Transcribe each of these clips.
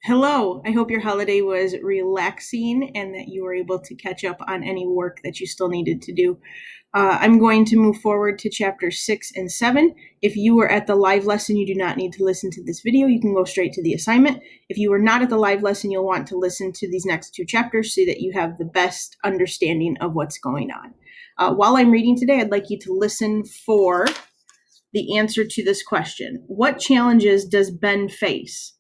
Hello, I hope your holiday was relaxing and that you were able to catch up on any work that you still needed to do. I'm going to move forward to chapters 6 and 7. If you were at the live lesson, you do not need to listen to this video. You can go straight to the assignment. If you were not at the live lesson, you'll want to listen to these next two chapters so that you have the best understanding of what's going on. While I'm reading today, I'd like you to listen for the answer to this question. What challenges does Ben face?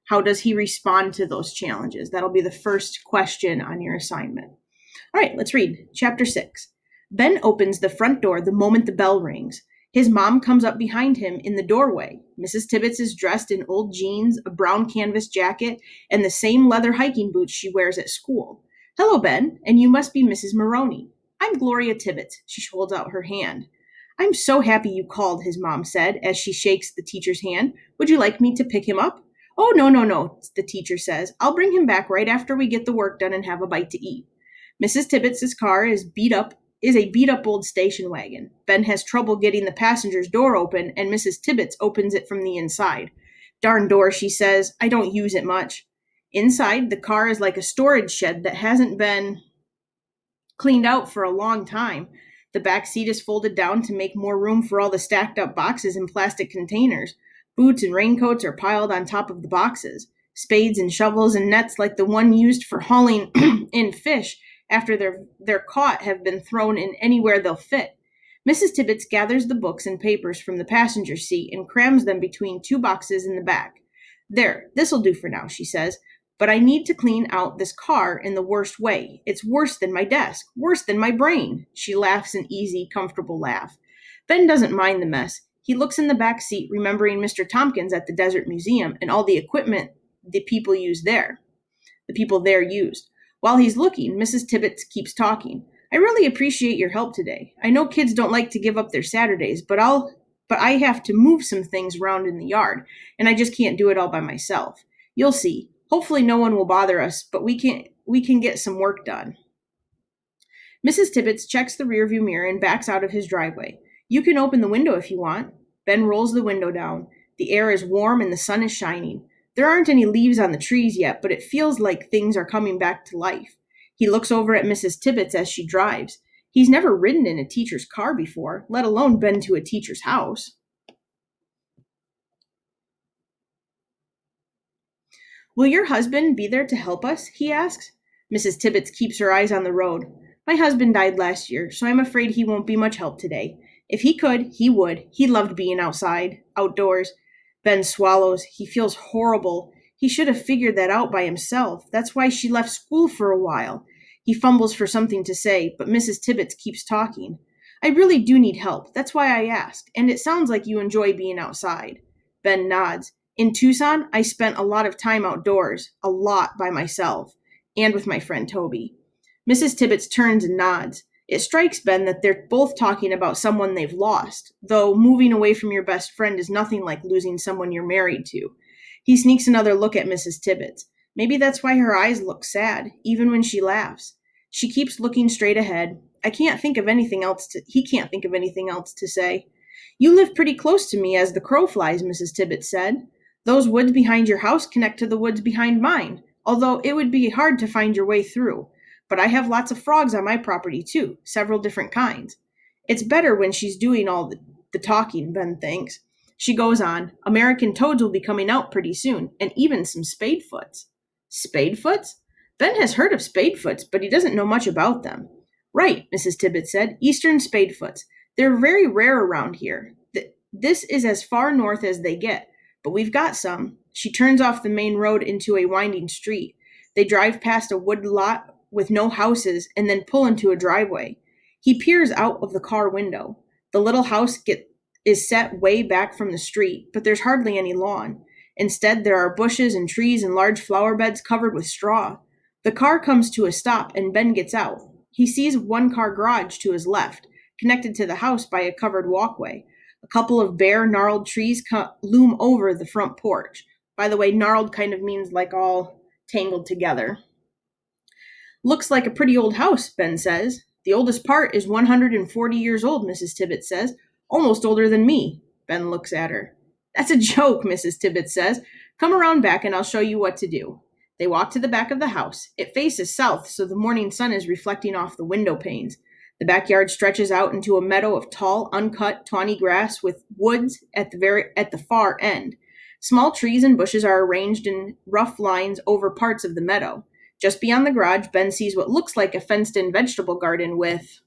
How does he respond to those challenges? That'll be the first question on your assignment. All right, let's read. Chapter 6. Ben opens the front door the moment the bell rings. His mom comes up behind him in the doorway. Mrs. Tibbetts is dressed in old jeans, a brown canvas jacket, and the same leather hiking boots she wears at school. Hello, Ben, and you must be Mrs. Maroney. I'm Gloria Tibbetts. She holds out her hand. I'm so happy you called, his mom said as she shakes the teacher's hand. Would you like me to pick him up? Oh, no, the teacher says. I'll bring him back right after we get the work done and have a bite to eat. Mrs. Tibbetts' car is a beat-up old station wagon. Ben has trouble getting the passenger's door open, and Mrs. Tibbetts opens it from the inside. Darn door, she says. I don't use it much. Inside, the car is like a storage shed that hasn't been cleaned out for a long time. The back seat is folded down to make more room for all the stacked up boxes and plastic containers. Boots and raincoats are piled on top of the boxes. Spades and shovels and nets like the one used for hauling in fish after they're caught have been thrown in anywhere they'll fit. Mrs. Tibbetts gathers the books and papers from the passenger seat and crams them between two boxes in the back. There, this'll do for now, she says. But I need to clean out this car in the worst way. It's worse than my desk, worse than my brain. She laughs an easy, comfortable laugh. Ben doesn't mind the mess. He looks in the back seat, remembering Mr. Tompkins at the Desert Museum and all the equipment the people there used. While he's looking, Mrs. Tibbetts keeps talking. I really appreciate your help today. I know kids don't like to give up their Saturdays, but I have to move some things around in the yard, and I just can't do it all by myself. You'll see. Hopefully no one will bother us, but we can get some work done. Mrs. Tibbetts checks the rearview mirror and backs out of his driveway. You can open the window if you want. Ben rolls the window down. The air is warm and the sun is shining. There aren't any leaves on the trees yet, but it feels like things are coming back to life. He looks over at Mrs. Tibbetts as she drives. He's never ridden in a teacher's car before, let alone been to a teacher's house. Will your husband be there to help us? He asks. Mrs. Tibbetts keeps her eyes on the road. My husband died last year, so I'm afraid he won't be much help today. If he could, he would. He loved being outside, outdoors. Ben swallows. He feels horrible. He should have figured that out by himself. That's why she left school for a while. He fumbles for something to say, but Mrs. Tibbetts keeps talking. I really do need help. That's why I asked, and it sounds like you enjoy being outside. Ben nods. In Tucson, I spent a lot of time outdoors, a lot by myself, and with my friend Toby. Mrs. Tibbetts turns and nods. It strikes Ben that they're both talking about someone they've lost, though moving away from your best friend is nothing like losing someone you're married to. He sneaks another look at Mrs. Tibbetts. Maybe that's why her eyes look sad, even when she laughs. She keeps looking straight ahead. He can't think of anything else to say. You live pretty close to me as the crow flies, Mrs. Tibbetts said. Those woods behind your house connect to the woods behind mine, although it would be hard to find your way through. But I have lots of frogs on my property, too, several different kinds. It's better when she's doing all the talking, Ben thinks. She goes on, American toads will be coming out pretty soon, and even some spadefoots. Spadefoots? Ben has heard of spadefoots, but he doesn't know much about them. Right, Mrs. Tibbetts said, eastern spadefoots. They're very rare around here. This is as far north as they get, but we've got some. She turns off the main road into a winding street. They drive past a wood lot with no houses and then pull into a driveway. He peers out of the car window. The little house is set way back from the street, but there's hardly any lawn. Instead, there are bushes and trees and large flower beds covered with straw. The car comes to a stop and Ben gets out. He sees one car garage to his left, connected to the house by a covered walkway. A couple of bare, gnarled trees loom over the front porch. By the way, gnarled kind of means like all tangled together. Looks like a pretty old house, Ben says. The oldest part is 140 years old, Mrs. Tibbetts says. Almost older than me. Ben looks at her. That's a joke, Mrs. Tibbetts says. Come around back and I'll show you what to do. They walk to the back of the house. It faces south, so the morning sun is reflecting off the window panes. The backyard stretches out into a meadow of tall, uncut, tawny grass with woods at the far end. Small trees and bushes are arranged in rough lines over parts of the meadow. Just beyond the garage, Ben sees what looks like a fenced-in vegetable garden with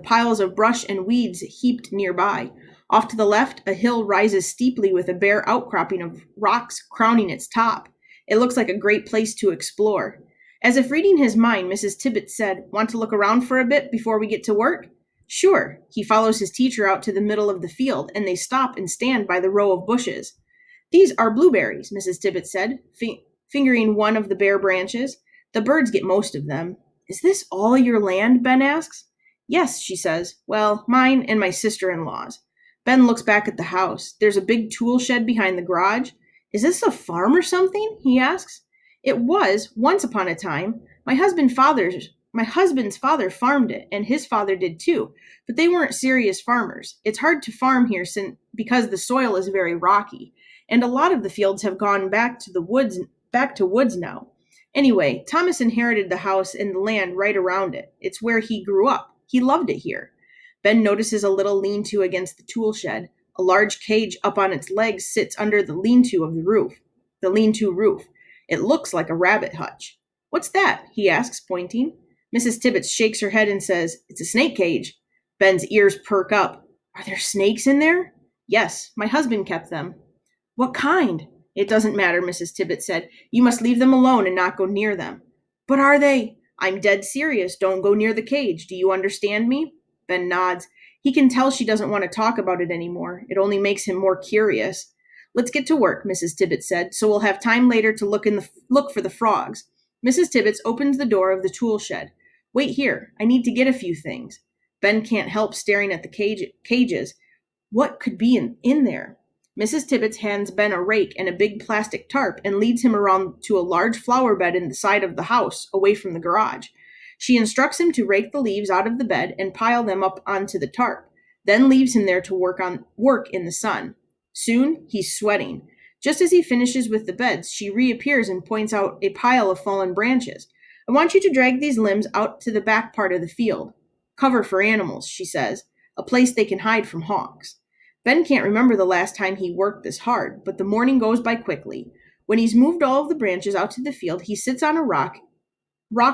piles of brush and weeds heaped nearby. Off to the left, a hill rises steeply with a bare outcropping of rocks crowning its top. It looks like a great place to explore. As if reading his mind, Mrs. Tibbet said, "Want to look around for a bit before we get to work?" "Sure." He follows his teacher out to the middle of the field, and they stop and stand by the row of bushes. "These are blueberries," Mrs. Tibbet said, fingering one of the bare branches. "The birds get most of them." "Is this all your land?" Ben asks. "Yes," she says. "Well, mine and my sister-in-law's." Ben looks back at the house. There's a big tool shed behind the garage. "Is this a farm or something?" he asks. "It was, once upon a time. My husband's father farmed it, and his father did too, but they weren't serious farmers. It's hard to farm here because the soil is very rocky, and a lot of the fields have gone back to woods now. Anyway, Thomas inherited the house and the land right around it. It's where he grew up. He loved it here." Ben notices a little lean-to against the tool shed. A large cage up on its legs sits under the lean-to roof. It looks like a rabbit hutch. "What's that?" he asks, pointing. Mrs. Tibbets shakes her head and says, "It's a snake cage." Ben's ears perk up. "Are there snakes in there?" "Yes, my husband kept them." "What kind?" "It doesn't matter," Mrs. Tibbet said. "You must leave them alone and not go near them." "But are they—" "I'm dead serious. Don't go near the cage. Do you understand me?" Ben nods. He can tell she doesn't want to talk about it anymore. It only makes him more curious. "Let's get to work," Mrs. Tibbet said, "so we'll have time later to look for the frogs." Mrs. Tibbets opens the door of the tool shed. "Wait here. I need to get a few things." Ben can't help staring at the cages. What could be in there? Mrs. Tibbets hands Ben a rake and a big plastic tarp and leads him around to a large flower bed in the side of the house, away from the garage. She instructs him to rake the leaves out of the bed and pile them up onto the tarp, then leaves him there to work in the sun. Soon, he's sweating. Just as he finishes with the beds, she reappears and points out a pile of fallen branches. "I want you to drag these limbs out to the back part of the field. Cover for animals," she says, "a place they can hide from hawks." Ben can't remember the last time he worked this hard, but the morning goes by quickly. When he's moved all of the branches out to the field, he sits on a rock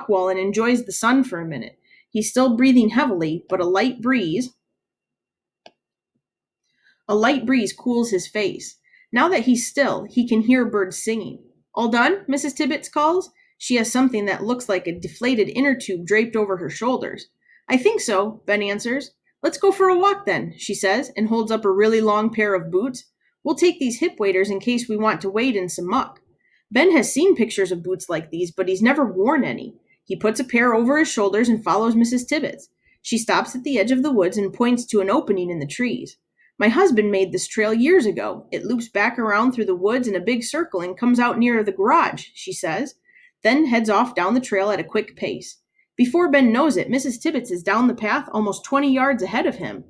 wall and enjoys the sun for a minute. He's still breathing heavily, but a light breeze cools his face. Now that he's still, he can hear birds singing. "All done?" Mrs. Tibbets calls. She has something that looks like a deflated inner tube draped over her shoulders. "I think so," Ben answers. "Let's go for a walk then," she says, and holds up a really long pair of boots. "We'll take these hip waders in case we want to wade in some muck." Ben has seen pictures of boots like these, but he's never worn any. He puts a pair over his shoulders and follows Mrs. Tibbets. She stops at the edge of the woods and points to an opening in the trees. "My husband made this trail years ago. It loops back around through the woods in a big circle and comes out near the garage," she says, then heads off down the trail at a quick pace. Before Ben knows it, Mrs. Tibbets is down the path almost 20 yards ahead of him.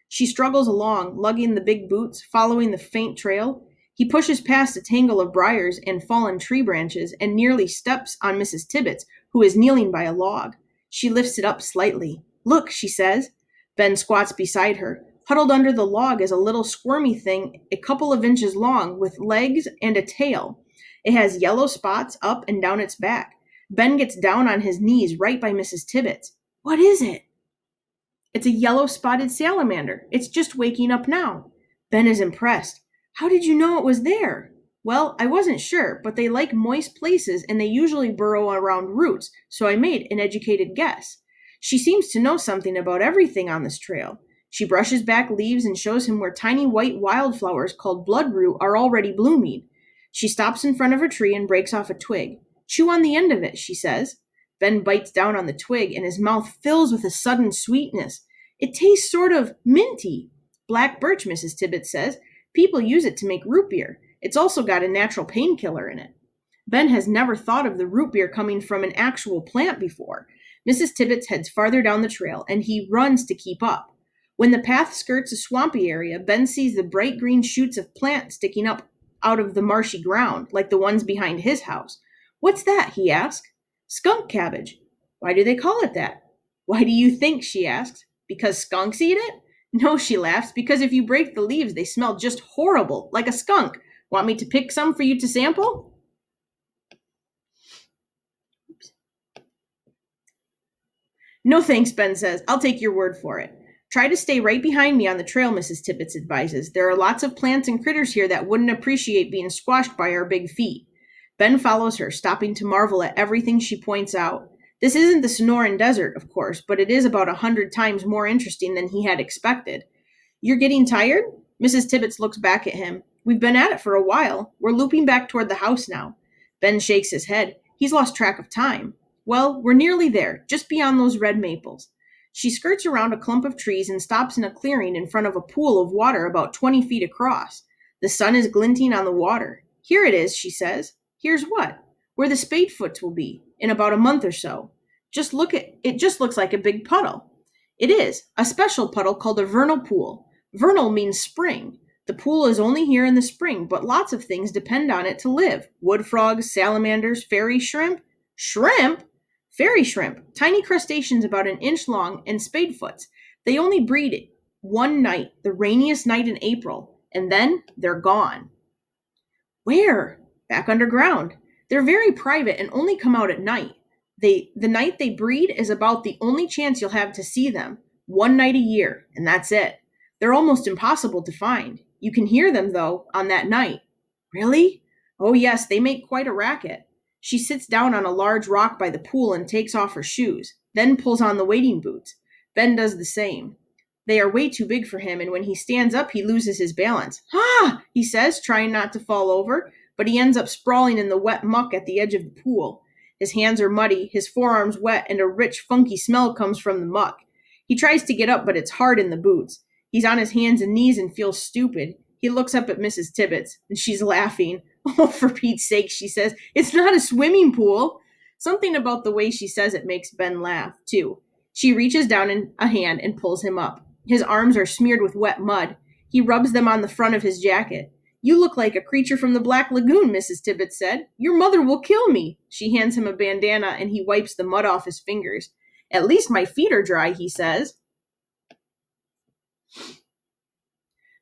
She struggles along, lugging the big boots, following the faint trail. He pushes past a tangle of briars and fallen tree branches and nearly steps on Mrs. Tibbets, who is kneeling by a log. She lifts it up slightly. "Look," she says. Ben squats beside her. Huddled under the log is a little squirmy thing a couple of inches long, with legs and a tail. It has yellow spots up and down its back. Ben gets down on his knees right by Mrs. Tibbets. "What is it?" "It's a yellow-spotted salamander. It's just waking up now." Ben is impressed. "How did you know it was there?" "Well, I wasn't sure, but they like moist places and they usually burrow around roots, so I made an educated guess." She seems to know something about everything on this trail. She brushes back leaves and shows him where tiny white wildflowers called bloodroot are already blooming. She stops in front of a tree and breaks off a twig. "Chew on the end of it," she says. Ben bites down on the twig and his mouth fills with a sudden sweetness. "It tastes sort of minty." "Black birch," Mrs. Tibbets says. "People use it to make root beer. It's also got a natural painkiller in it." Ben has never thought of the root beer coming from an actual plant before. Mrs. Tibbets heads farther down the trail, and he runs to keep up. When the path skirts a swampy area, Ben sees the bright green shoots of plants sticking up out of the marshy ground, like the ones behind his house. What's that? He asks. Skunk cabbage. Why do they call it that? Why do you think? She asks. Because skunks eat it? No, she laughs, because if you break the leaves, they smell just horrible, like a skunk. Want me to pick some for you to sample? No thanks, Ben says. I'll take your word for it. Try to stay right behind me on the trail, Mrs. Tibbets advises. There are lots of plants and critters here that wouldn't appreciate being squashed by our big feet. Ben follows her, stopping to marvel at everything she points out. This isn't the Sonoran Desert, of course, but it is about 100 times more interesting than he had expected. You're getting tired? Mrs. Tibbets looks back at him. We've been at it for a while. We're looping back toward the house now. Ben shakes his head. He's lost track of time. Well, we're nearly there, just beyond those red maples. She skirts around a clump of trees and stops in a clearing in front of a pool of water about 20 feet across. The sun is glinting on the water. Here it is, she says. Here's what? Where the spadefoots will be, in about a month or so. It just looks like a big puddle. It is, a special puddle called a vernal pool. Vernal means spring. The pool is only here in the spring, but lots of things depend on it to live. Wood frogs, salamanders, fairy shrimp. Shrimp? Fairy shrimp, tiny crustaceans about an inch long and spadefoots. They only breed one night, the rainiest night in April, and then they're gone. Where? Back underground. They're very private and only come out at night. The night they breed is about the only chance you'll have to see them. One night a year, and that's it. They're almost impossible to find. You can hear them, though, on that night. Really? Oh, yes, they make quite a racket. She sits down on a large rock by the pool and takes off her shoes, then pulls on the wading boots. Ben does the same. They are way too big for him, and when he stands up, he loses his balance. Ah, he says, trying not to fall over, but he ends up sprawling in the wet muck at the edge of the pool. His hands are muddy, his forearms wet, and a rich, funky smell comes from the muck. He tries to get up, but it's hard in the boots. He's on his hands and knees and feels stupid. He looks up at Mrs. Tibbets, and she's laughing. Oh, for Pete's sake, she says, it's not a swimming pool. Something about the way she says it makes Ben laugh, too. She reaches down in a hand and pulls him up. His arms are smeared with wet mud. He rubs them on the front of his jacket. You look like a creature from the Black Lagoon, Mrs. Tibbets said. Your mother will kill me. She hands him a bandana, and he wipes the mud off his fingers. At least my feet are dry, he says.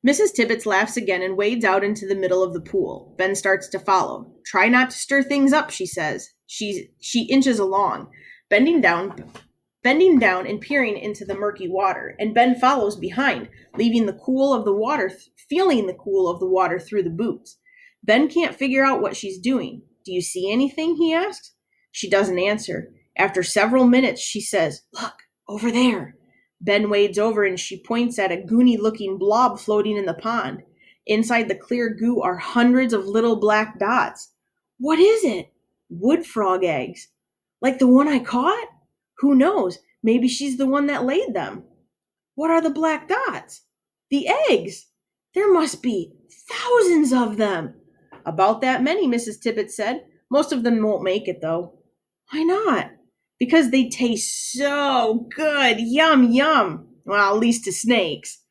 Mrs. Tibbets laughs again and wades out into the middle of the pool. Ben starts to follow. Try not to stir things up, she says. She inches along, bending down and peering into the murky water, and Ben follows behind, feeling the cool of the water through the boots. Ben can't figure out what she's doing. Do you see anything? He asks. She doesn't answer. After several minutes, she says, Look, over there. Ben wades over and she points at a goony-looking blob floating in the pond. Inside the clear goo are hundreds of little black dots. What is it? Wood frog eggs. Like the one I caught? Who knows? Maybe she's the one that laid them. What are the black dots? The eggs. There must be thousands of them. About that many, Mrs. Tibbets said. Most of them won't make it, though. Why not? Because they taste so good. Yum, yum. Well, at least to snakes.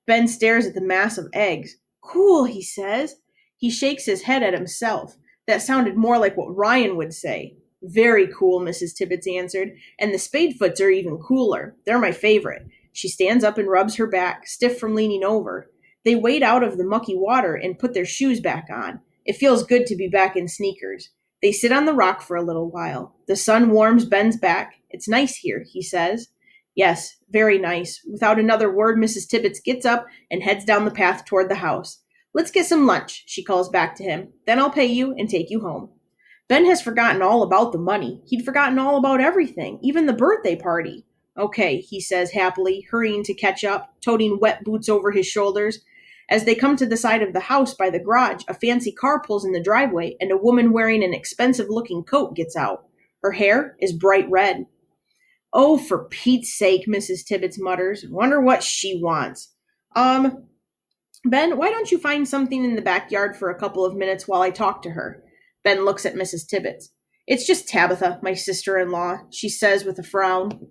Ben stares at the mass of eggs. Cool, he says. He shakes his head at himself. That sounded more like what Ryan would say. Very cool, Mrs. Tibbets answered. And the spadefoots are even cooler. They're my favorite. She stands up and rubs her back, stiff from leaning over. They wade out of the mucky water and put their shoes back on. It feels good to be back in sneakers. They sit on the rock for a little while. The sun warms Ben's back. It's nice here, he says. Yes, very nice. Without another word, Mrs. Tibbets gets up and heads down the path toward the house. Let's get some lunch, she calls back to him. Then I'll pay you and take you home. Ben has forgotten all about the money. He'd forgotten all about everything, even the birthday party. Okay, he says happily, hurrying to catch up, toting wet boots over his shoulders. As they come to the side of the house by the garage, a fancy car pulls in the driveway, and a woman wearing an expensive-looking coat gets out. Her hair is bright red. Oh, for Pete's sake, Mrs. Tibbets mutters. Wonder what she wants. Ben, why don't you find something in the backyard for a couple of minutes while I talk to her? Ben looks at Mrs. Tibbets. It's just Tabitha, my sister-in-law, she says with a frown.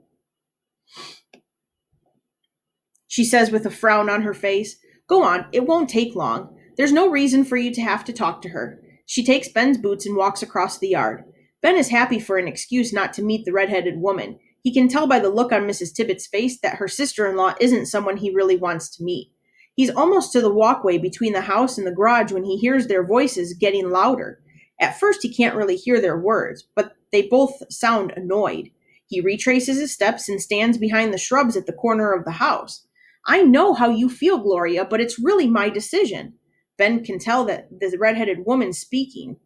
she says with a frown on her face. Go on, it won't take long. There's no reason for you to have to talk to her. She takes Ben's boots and walks across the yard. Ben is happy for an excuse not to meet the red-headed woman. He can tell by the look on Mrs. Tibbet's face that her sister-in-law isn't someone he really wants to meet. He's almost to the walkway between the house and the garage when he hears their voices getting louder. At first, he can't really hear their words, but they both sound annoyed. He retraces his steps and stands behind the shrubs at the corner of the house. I know how you feel, Gloria, but it's really my decision. Ben can tell that the redheaded woman speaking.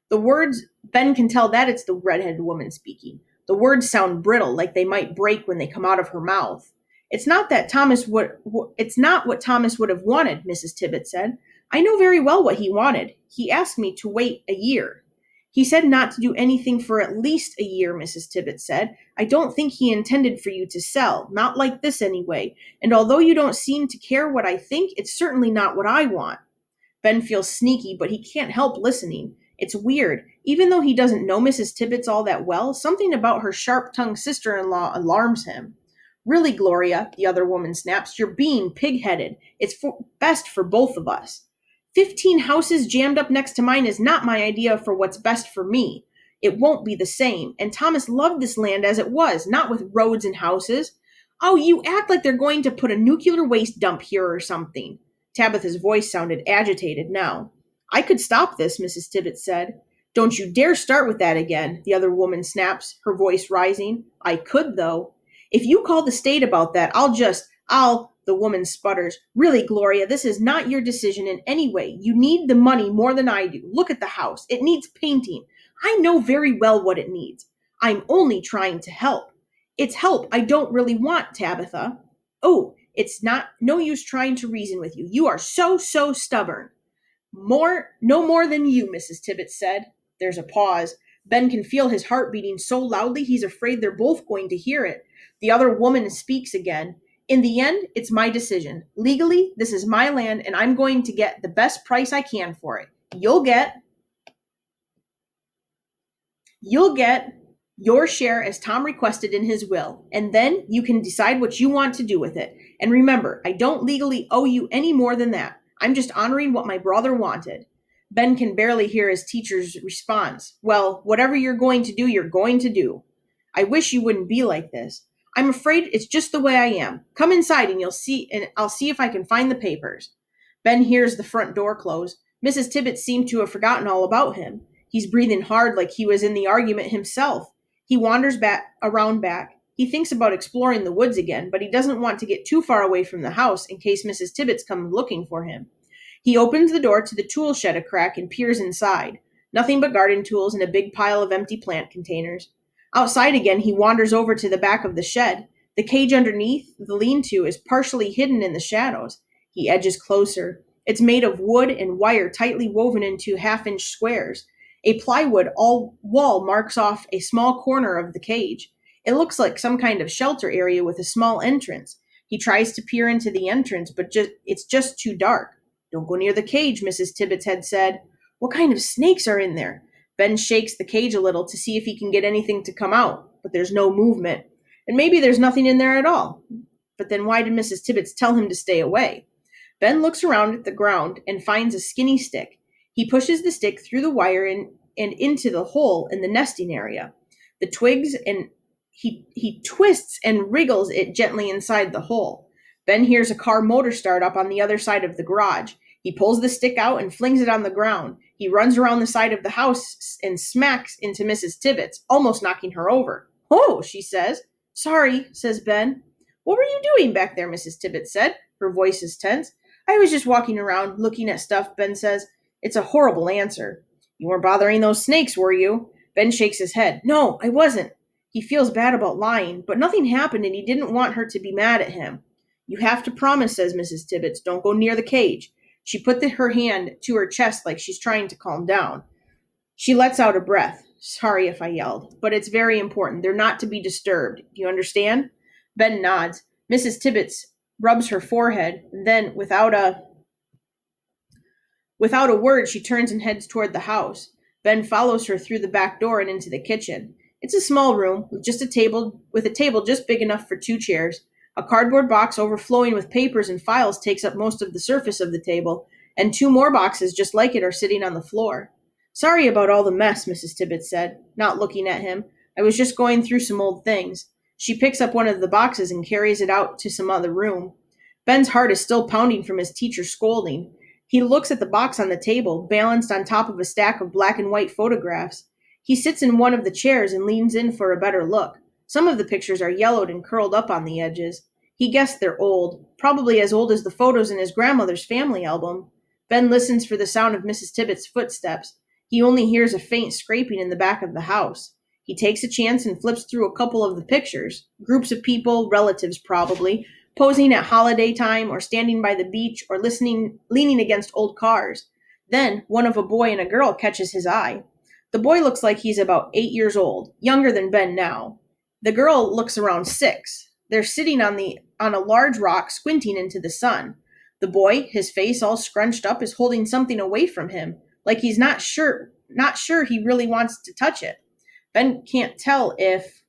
The words Ben can tell that it's the redheaded woman speaking. The words sound brittle, like they might break when they come out of her mouth. It's not what Thomas would have wanted, Mrs. Tibbet said. I know very well what he wanted. He asked me to wait a year. He said not to do anything for at least a year, Mrs. Tibbet said. I don't think he intended for you to sell, not like this anyway, and although you don't seem to care what I think, it's certainly not what I want. Ben feels sneaky, but he can't help listening. It's weird. Even though he doesn't know Mrs. Tibbets all that well, something about her sharp-tongued sister-in-law alarms him. Really, Gloria, the other woman snaps, you're being pig-headed. It's best for both of us. 15 houses jammed up next to mine is not my idea for what's best for me. It won't be the same, and Thomas loved this land as it was, not with roads and houses. Oh, you act like they're going to put a nuclear waste dump here or something. Tabitha's voice sounded agitated now. I could stop this, Mrs. Tibbet said. Don't you dare start with that again, the other woman snaps, her voice rising. I could, though. If you call the state about that, the woman sputters. Really, Gloria, this is not your decision in any way. You need the money more than I do. Look at the house. It needs painting. I know very well what it needs. I'm only trying to help. It's help I don't really want, Tabitha. Oh, it's no use trying to reason with you. You are so stubborn. No more than you, Mrs. Tibbet said. There's a pause. Ben can feel his heart beating so loudly he's afraid they're both going to hear it. The other woman speaks again. In the end, it's my decision. Legally, this is my land, and I'm going to get the best price I can for it. You'll get your share as Tom requested in his will, and then you can decide what you want to do with it. And remember, I don't legally owe you any more than that. I'm just honoring what my brother wanted. Ben can barely hear his teacher's response. Well, whatever you're going to do, you're going to do. I wish you wouldn't be like this. I'm afraid it's just the way I am. Come inside and I'll see if I can find the papers. Ben hears the front door close. Mrs. Tibbet seemed to have forgotten all about him. He's breathing hard like he was in the argument himself. He wanders around back. He thinks about exploring the woods again, but he doesn't want to get too far away from the house in case Mrs. Tibbet's come looking for him. He opens the door to the tool shed a crack and peers inside. Nothing but garden tools and a big pile of empty plant containers. Outside again, he wanders over to the back of the shed. The cage underneath the lean-to is partially hidden in the shadows. He edges closer. It's made of wood and wire tightly woven into half-inch squares. A plywood wall marks off a small corner of the cage. It looks like some kind of shelter area with a small entrance. He tries to peer into the entrance, but it's just too dark. Don't go near the cage, Mrs. Tibbet had said. What kind of snakes are in there? Ben shakes the cage a little to see if he can get anything to come out, but there's no movement. And maybe there's nothing in there at all. But then why did Mrs. Tibbet tell him to stay away? Ben looks around at the ground and finds a skinny stick. He pushes the stick through the wire and into the hole in the nesting area. The twigs and he twists and wriggles it gently inside the hole. Ben hears a car motor start up on the other side of the garage. He pulls the stick out and flings it on the ground. He runs around the side of the house and smacks into Mrs. Tibbet's, almost knocking her over. Oh, she says. Sorry, says Ben. What were you doing back there, Mrs. Tibbet said. Her voice is tense. I was just walking around, looking at stuff, Ben says. It's a horrible answer. You weren't bothering those snakes, were you? Ben shakes his head. No, I wasn't. He feels bad about lying, but nothing happened and he didn't want her to be mad at him. You have to promise, says Mrs. Tibbet. Don't go near the cage. She put her hand to her chest like she's trying to calm down. She lets out a breath. Sorry if I yelled, but it's very important. They're not to be disturbed. Do you understand? Ben nods. Mrs. Tibbet rubs her forehead, and then, without a word, she turns and heads toward the house. Ben follows her through the back door and into the kitchen. It's a small room with a table just big enough for 2 chairs. A cardboard box overflowing with papers and files takes up most of the surface of the table, and two more boxes just like it are sitting on the floor. Sorry about all the mess, Mrs. Tibbet said, not looking at him. I was just going through some old things. She picks up one of the boxes and carries it out to some other room. Ben's heart is still pounding from his teacher's scolding. He looks at the box on the table, balanced on top of a stack of black and white photographs. He sits in one of the chairs and leans in for a better look. Some of the pictures are yellowed and curled up on the edges. He guessed they're old, probably as old as the photos in his grandmother's family album. Ben listens for the sound of Mrs. Tibbet's footsteps. He only hears a faint scraping in the back of the house. He takes a chance and flips through a couple of the pictures. Groups of people, relatives probably, posing at holiday time or standing by the beach or leaning against old cars. Then one of a boy and a girl catches his eye. The boy looks like he's about 8 years old, younger than Ben now. The girl looks around 6. They're sitting on a large rock, squinting into the sun. The boy, his face all scrunched up, is holding something away from him, like he's not sure he really wants to touch it. Ben can't tell if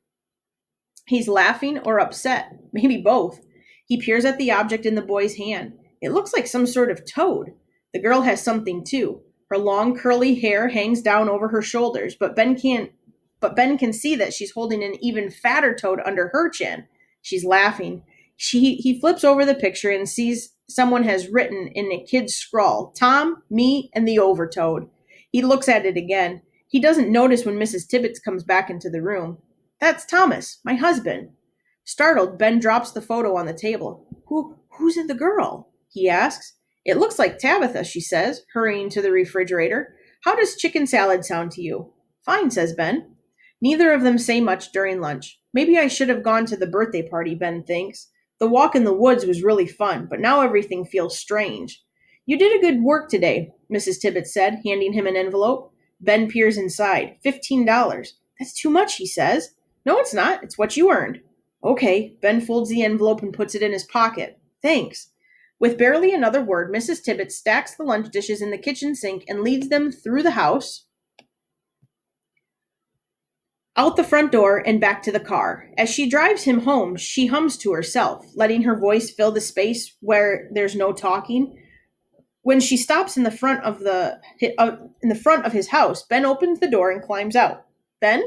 he's laughing or upset, maybe both. He peers at the object in the boy's hand. It looks like some sort of toad. The girl has something too. Her long curly hair hangs down over her shoulders, but Ben can see that she's holding an even fatter toad under her chin. She's laughing. He flips over the picture and sees someone has written in a kid's scrawl, Tom, me, and the overtoad. He looks at it again. He doesn't notice when Mrs. Tibbets comes back into the room. That's Thomas, my husband. Startled, Ben drops the photo on the table. Who's the girl? He asks. It looks like Tabitha, she says, hurrying to the refrigerator. How does chicken salad sound to you? Fine, says Ben. Neither of them say much during lunch. Maybe I should have gone to the birthday party, Ben thinks. The walk in the woods was really fun, but now everything feels strange. You did a good work today, Mrs. Tibbet said, handing him an envelope. Ben peers inside. $15. That's too much, he says. No, it's not. It's what you earned. Okay. Ben folds the envelope and puts it in his pocket. Thanks. With barely another word, Mrs. Tibbet stacks the lunch dishes in the kitchen sink and leads them through the house, out the front door, and back to the car. As she drives him home, she hums to herself, letting her voice fill the space where there's no talking. When she stops in the front of his house, Ben opens the door and climbs out. Ben?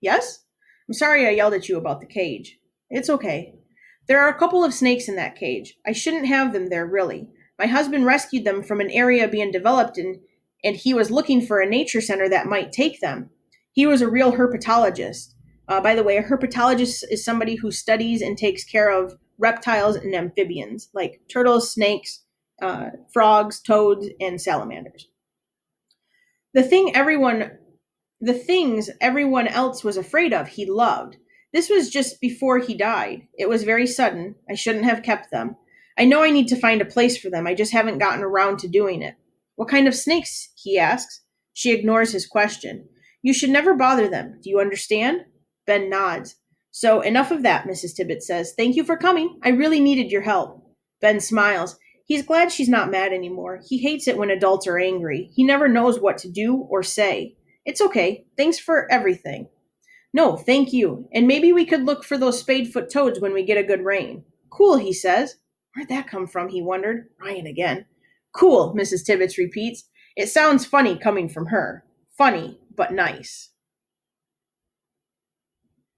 Yes? I'm sorry I yelled at you about the cage. It's okay. There are a couple of snakes in that cage. I shouldn't have them there, really. My husband rescued them from an area being developed and he was looking for a nature center that might take them. He was a real herpetologist. By the way, a herpetologist is somebody who studies and takes care of reptiles and amphibians, like turtles, snakes, frogs, toads, and salamanders. The things everyone else was afraid of, he loved. This was just before he died. It was very sudden. I shouldn't have kept them. I know I need to find a place for them. I just haven't gotten around to doing it. What kind of snakes? He asks. She ignores his question. You should never bother them. Do you understand? Ben nods. So enough of that, Mrs. Tibbet says. Thank you for coming. I really needed your help. Ben smiles. He's glad she's not mad anymore. He hates it when adults are angry. He never knows what to do or say. It's okay. Thanks for everything. No, thank you. And maybe we could look for those spadefoot toads when we get a good rain. Cool, he says. Where'd that come from, he wondered. Ryan again. Cool, Mrs. Tibbets repeats. It sounds funny coming from her. Funny, but nice.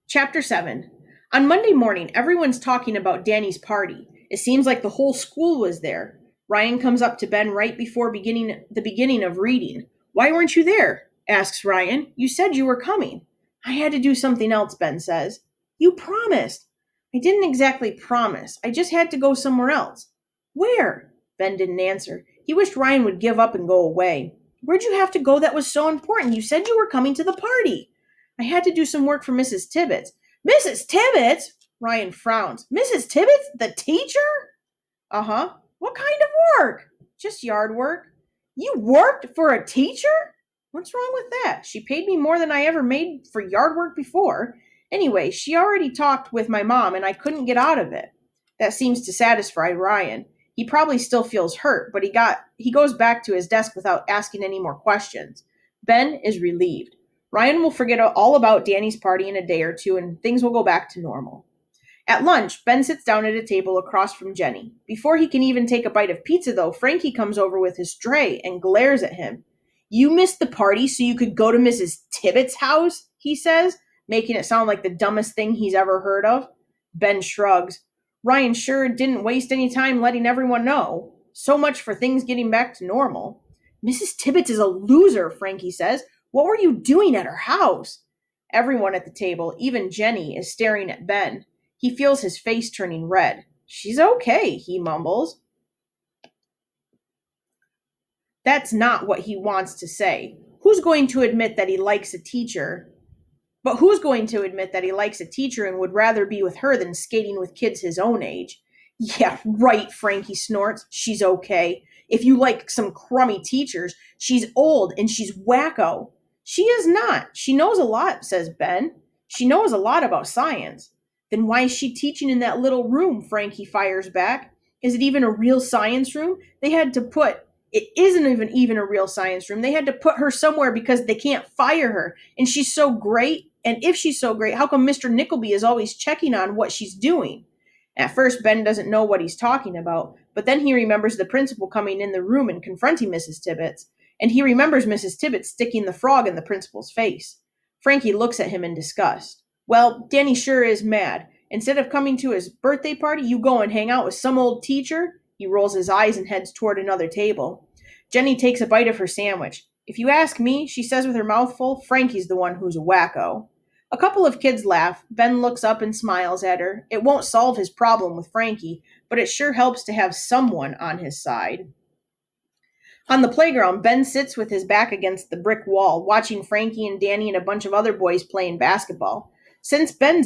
Chapter 7. On Monday morning, everyone's talking about Danny's party. It seems like the whole school was there. Ryan comes up to Ben right before the beginning of reading. Why weren't you there? Asks Ryan. You said you were coming. I had to do something else, Ben says. You promised. I didn't exactly promise. I just had to go somewhere else. Where? Ben didn't answer. He wished Ryan would give up and go away. Where'd you have to go that was so important? You said you were coming to the party. I had to do some work for Mrs. Tibbets. Mrs. Tibbets? Ryan frowns. Mrs. Tibbets? The teacher? Uh-huh. What kind of work? Just yard work. You worked for a teacher? What's wrong with that? She paid me more than I ever made for yard work before. Anyway, she already talked with my mom and I couldn't get out of it. That seems to satisfy Ryan. He probably still feels hurt, but he goes back to his desk without asking any more questions. Ben is relieved. Ryan will forget all about Danny's party in a day or two and things will go back to normal. At lunch, Ben sits down at a table across from Jenny. Before he can even take a bite of pizza, though, Frankie comes over with his tray and glares at him. You missed the party so you could go to Mrs. Tibbet's house, he says, making it sound like the dumbest thing he's ever heard of. Ben shrugs. Ryan sure didn't waste any time letting everyone know. So much for things getting back to normal. Mrs. Tibbetts is a loser, Frankie says. What were you doing at her house? Everyone at the table, even Jenny, is staring at Ben. He feels his face turning red. She's okay, he mumbles. That's not what he wants to say. Who's going to admit that he likes a teacher? But who's going to admit that he likes a teacher and would rather be with her than skating with kids his own age? Yeah, right, Frankie snorts. She's okay. If you like some crummy teachers, she's old and she's wacko. She is not. She knows a lot, says Ben. She knows a lot about science. Then why is she teaching in that little room? Frankie fires back. Is it even a real science room? It isn't even a real science room. They had to put her somewhere because they can't fire her. And she's so great. And if she's so great, how come Mr. Nickleby is always checking on what she's doing? At first, Ben doesn't know what he's talking about, but then he remembers the principal coming in the room and confronting Mrs. Tibbetts. And he remembers Mrs. Tibbetts sticking the frog in the principal's face. Frankie looks at him in disgust. Well, Danny sure is mad. Instead of coming to his birthday party, you go and hang out with some old teacher? He rolls his eyes and heads toward another table. Jenny takes a bite of her sandwich. If you ask me, she says with her mouth full, Frankie's the one who's a wacko. A couple of kids laugh. Ben looks up and smiles at her. It won't solve his problem with Frankie, but it sure helps to have someone on his side. On the playground, Ben sits with his back against the brick wall, watching Frankie and Danny and a bunch of other boys playing basketball. Since Ben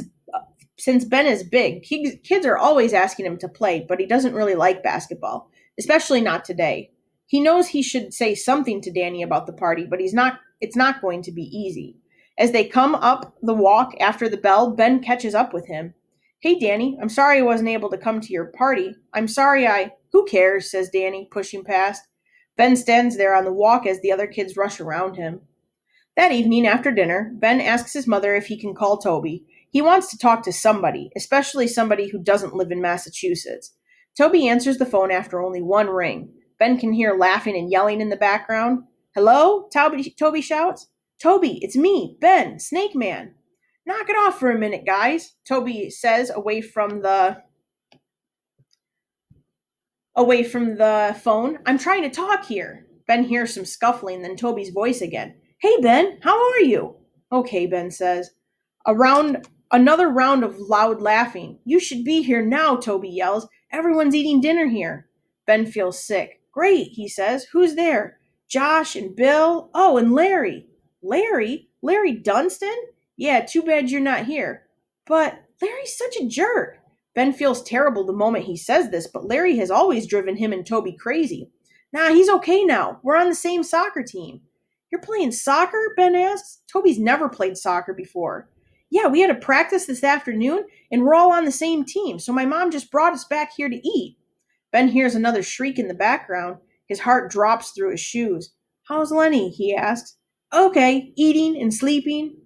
is big, kids are always asking him to play, but he doesn't really like basketball, especially not today. He knows he should say something to Danny about the party, but it's not going to be easy. As they come up the walk after the bell, Ben catches up with him. Hey, Danny, I'm sorry I wasn't able to come to your party. Who cares, says Danny, pushing past. Ben stands there on the walk as the other kids rush around him. That evening, after dinner, Ben asks his mother if he can call Toby. He wants to talk to somebody, especially somebody who doesn't live in Massachusetts. Toby answers the phone after only one ring. Ben can hear laughing and yelling in the background. Hello? Toby shouts. Toby, it's me, Ben, Snake Man. Knock it off for a minute, guys, Toby says away from the phone. I'm trying to talk here. Ben hears some scuffling, then Toby's voice again. Hey, Ben, how are you? Okay, Ben says. Another round of loud laughing. You should be here now, Toby yells. Everyone's eating dinner here. Ben feels sick. Great, he says. Who's there? Josh and Bill. Oh, and Larry. Larry? Larry Dunstan? Yeah, too bad you're not here. But Larry's such a jerk. Ben feels terrible the moment he says this, but Larry has always driven him and Toby crazy. Nah, he's okay now. We're on the same soccer team. You're playing soccer? Ben asks. Toby's never played soccer before. Yeah, we had a practice this afternoon, and we're all on the same team, so my mom just brought us back here to eat. Ben hears another shriek in the background. His heart drops through his shoes. How's Lenny? He asks. Okay, eating and sleeping.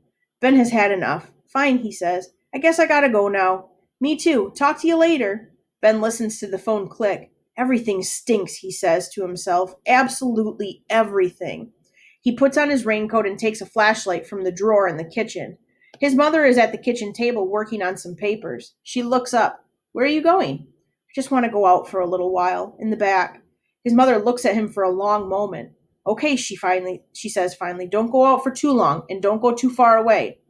Ben has had enough. Fine, he says. I guess I gotta go now. Me too. Talk to you later. Ben listens to the phone click. Everything stinks, he says to himself. Absolutely everything. He puts on his raincoat and takes a flashlight from the drawer in the kitchen. His mother is at the kitchen table working on some papers. She looks up. Where are you going? I just want to go out for a little while, in the back. His mother looks at him for a long moment. Okay, she says finally, don't go out for too long and don't go too far away.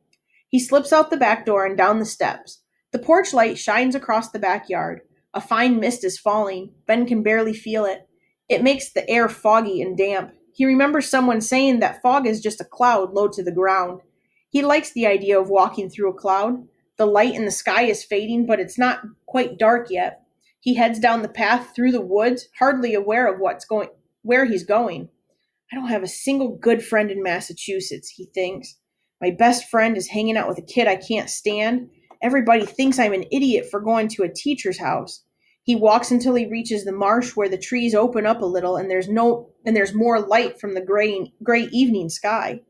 He slips out the back door and down the steps. The porch light shines across the backyard. A fine mist is falling. Ben can barely feel it. It makes the air foggy and damp. He remembers someone saying that fog is just a cloud low to the ground. He likes the idea of walking through a cloud. The light in the sky is fading, but it's not quite dark yet. He heads down the path through the woods, hardly aware of where he's going. I don't have a single good friend in Massachusetts, he thinks. My best friend is hanging out with a kid I can't stand. Everybody thinks I'm an idiot for going to a teacher's house. He walks until he reaches the marsh where the trees open up a little and there's more light from the gray evening sky.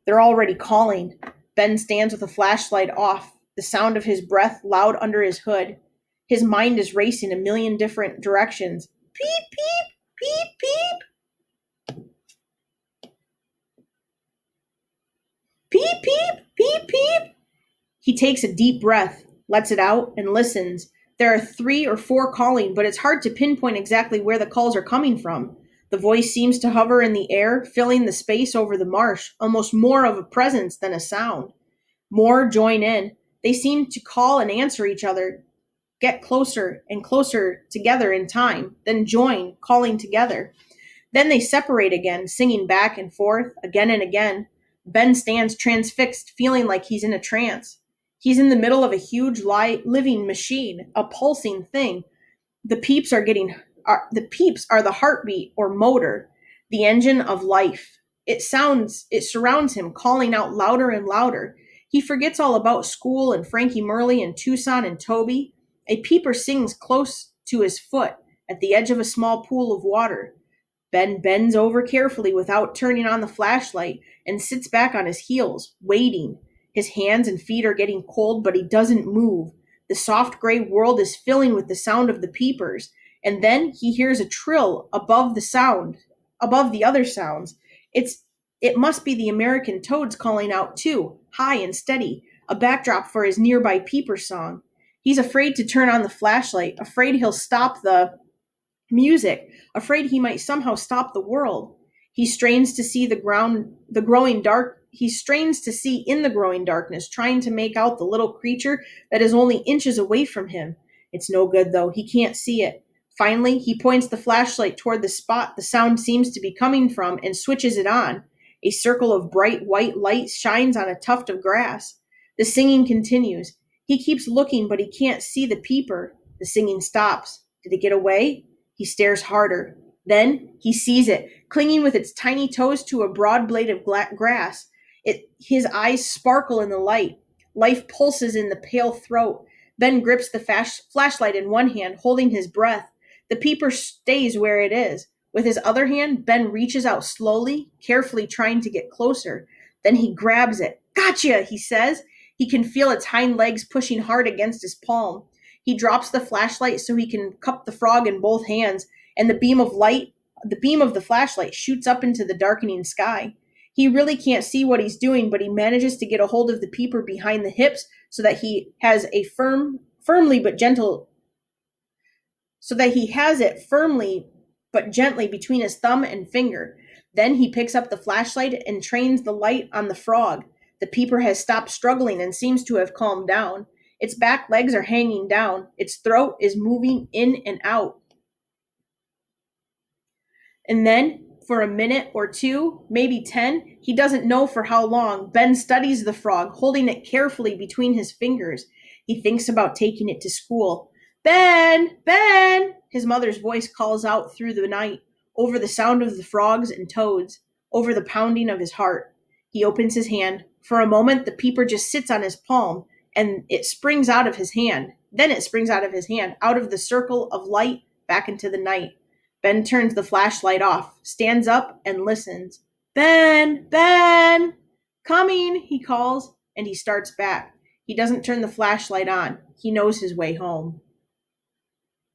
They're already calling. Ben stands with a flashlight off the sound of his breath loud under his hood. His mind is racing a million different directions. Peep, peep, peep, peep, peep, peep, peep, peep. He takes a deep breath, lets it out, and listens. There are 3 or 4 calling, but it's hard to pinpoint exactly where the calls are coming from. The voice seems to hover in the air, filling the space over the marsh, almost more of a presence than a sound. More join in. They seem to call and answer each other, get closer and closer together in time, then join, calling together. Then they separate again, singing back and forth, again and again. Ben stands transfixed, feeling like he's in a trance. He's in the middle of a huge living machine, a pulsing thing. The peeps are the heartbeat or motor, the engine of life. It surrounds him, calling out louder and louder. He forgets all about school and Frankie Murley and Tucson and Toby. A peeper sings close to his foot at the edge of a small pool of water. Ben bends over carefully without turning on the flashlight and sits back on his heels, waiting. His hands and feet are getting cold, but he doesn't move. The soft gray world is filling with the sound of the peepers, and then he hears a trill above the other sounds. It must be the American toads calling out too, high and steady, a backdrop for his nearby peeper song. He's afraid to turn on the flashlight, afraid he'll stop the music, afraid he might somehow stop the world. He strains to see the growing dark. He strains to see in the growing darkness, trying to make out the little creature that is only inches away from him. It's no good, though. He can't see it. Finally, he points the flashlight toward the spot the sound seems to be coming from and switches it on. A circle of bright white light shines on a tuft of grass. The singing continues. He keeps looking, but he can't see the peeper. The singing stops. Did it get away? He stares harder. Then he sees it, clinging with its tiny toes to a broad blade of grass. His eyes sparkle in the light. Life pulses in the pale throat. Ben grips the flashlight in one hand, holding his breath. The peeper stays where it is. With his other hand, Ben reaches out slowly, carefully trying to get closer. Then he grabs it. Gotcha, he says. He can feel its hind legs pushing hard against his palm. He drops the flashlight so he can cup the frog in both hands, and the beam of the flashlight shoots up into the darkening sky. He really can't see what he's doing, but he manages to get a hold of the peeper behind the hips so that he has it firmly but gently between his thumb and finger. Then he picks up the flashlight and trains the light on the frog. The peeper has stopped struggling and seems to have calmed down. Its back legs are hanging down. Its throat is moving in and out. And then, for a minute or 2, maybe 10, he doesn't know for how long, Ben studies the frog, holding it carefully between his fingers. He thinks about taking it to school. Ben! Ben! His mother's voice calls out through the night, over the sound of the frogs and toads, over the pounding of his heart. He opens his hand. For a moment, the peeper just sits on his palm, and it springs out of his hand. Then it springs out of his hand, out of the circle of light, back into the night. Ben turns the flashlight off, stands up, and listens. Ben! Ben! Coming, he calls, and he starts back. He doesn't turn the flashlight on. He knows his way home.